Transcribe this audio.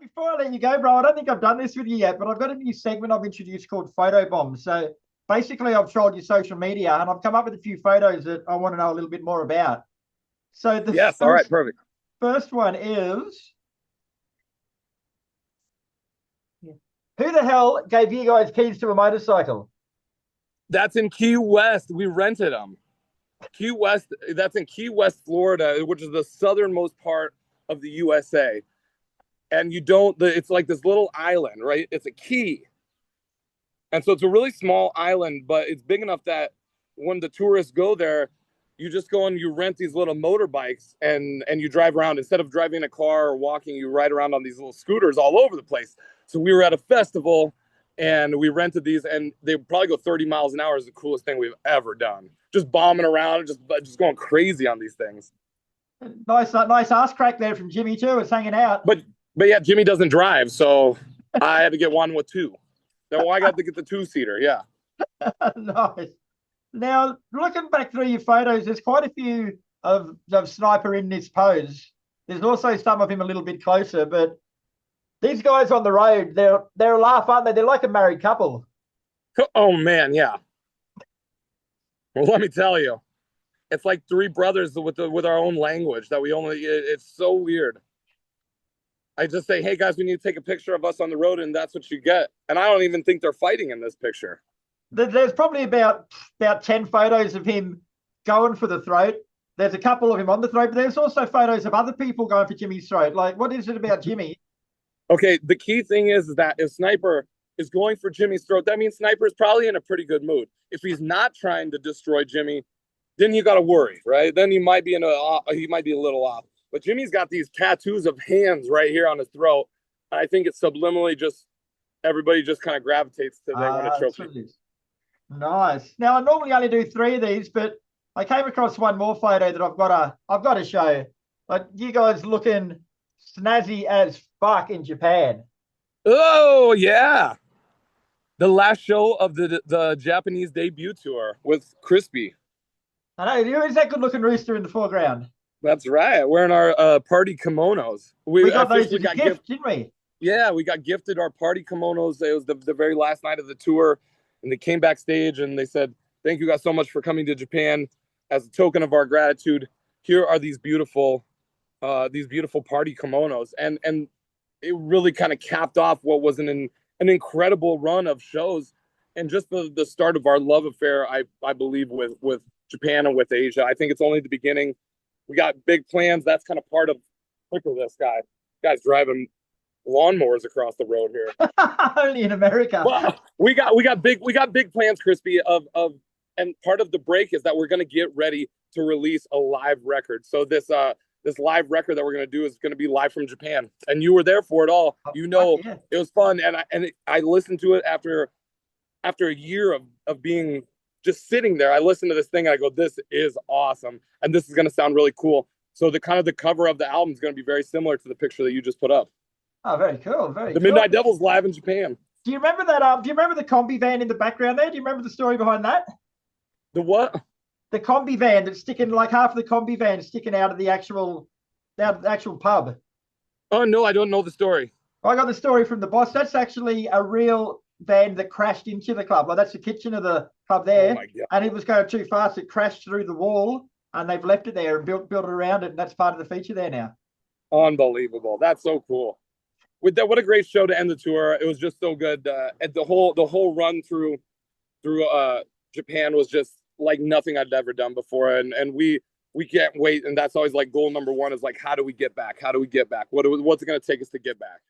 Before I let you go, bro, I don't think I've done this with you yet, but I've got a new segment I've introduced called Photo Bombs. So basically, I've trolled your social media and I've come up with a few photos that I want to know a little bit more about. So the Yes. All right. first, Perfect. first one is who the hell gave you guys keys to a motorcycle? That's in Key West. We rented them. Key West. That's in Key West, Florida, which is the southernmost part of the USA. And you don't. It's like this little island, right? It's a key, and so it's a really small island, but it's big enough that when the tourists go there, you just go and you rent these little motorbikes and you drive around. Instead of driving a car or walking, you ride around on these little scooters all over the place. So we were at a festival and we rented these, and they probably go 30 miles an hour. Is the coolest thing we've ever done. Just bombing around, just going crazy on these things. Nice ass crack there from Jimmy too. It's hanging out. But yeah, Jimmy doesn't drive, so I had to get one with two. So I got to get the two-seater. Yeah. Nice. Now, looking back through your photos, there's quite a few of Sniper in this pose. There's also some of him a little bit closer, but these guys on the road, they're a laugh, aren't they? They're like a married couple. Oh man, yeah. Well, let me tell you, it's like three brothers with our own language that we only. It's so weird. I just say, hey guys, we need to take a picture of us on the road, and that's what you get. And I don't even think they're fighting in this picture. There's probably about 10 photos of him going for the throat. There's a couple of him on the throat, but there's also photos of other people going for Jimmy's throat. Like, what is it about Jimmy? Okay, the key thing is that if Sniper is going for Jimmy's throat, that means Sniper is probably in a pretty good mood. If he's not trying to destroy Jimmy, then you got to worry, right? Then he might be a little off. But Jimmy's got these tattoos of hands right here on his throat. I think it's subliminally just everybody just kind of gravitates to they want a trophy. Nice. Now I normally only do 3 of these, but I came across one more photo that I've got to show. Like you guys looking snazzy as fuck in Japan. Oh yeah, the last show of the Japanese debut tour with Crispy. I know, who's that good looking rooster in the foreground? That's right. Wearing our party kimonos. We got those as a gift, didn't we? Yeah, we got gifted our party kimonos. It was the very last night of the tour, and they came backstage and they said, "Thank you guys so much for coming to Japan. As a token of our gratitude, here are these beautiful party kimonos." And it really kind of capped off what was an incredible run of shows, and just the start of our love affair. I believe with Japan and with Asia. I think it's only the beginning. We got big plans. That's kind of part of. Look at this guy. Guy's driving lawnmowers across the road here. Only in America. Well, we got big plans, Crispy. And part of the break is that we're going to get ready to release a live record. So this live record that we're going to do is going to be live from Japan. And you were there for it all. You know, yeah. It was fun. And I listened to it after a year of being just sitting there. I listened to this thing and I go, this is awesome. And this is going to sound really cool. So the cover of the album is going to be very similar to the picture that you just put up. Oh, very cool. Very The cool. Midnight Devils live in Japan. Do you remember that? Do you remember the combi van in the background there? Do you remember the story behind that? The what? The combi van that's sticking, like half of the combi van is sticking out of the actual pub. Oh, no, I don't know the story. I got the story from the boss. That's actually a real van that crashed into the club. Like that's the kitchen of the club there. Oh my God. And it was going too fast. It crashed through the wall and they've left it there and built it around it. And that's part of the feature there now. Unbelievable. That's so cool. With that, what a great show to end the tour. It was just so good. And the whole run through Japan was just like nothing I'd ever done before. And we can't wait. And that's always like goal number one is like, how do we get back? How do we get back? What's it going to take us to get back?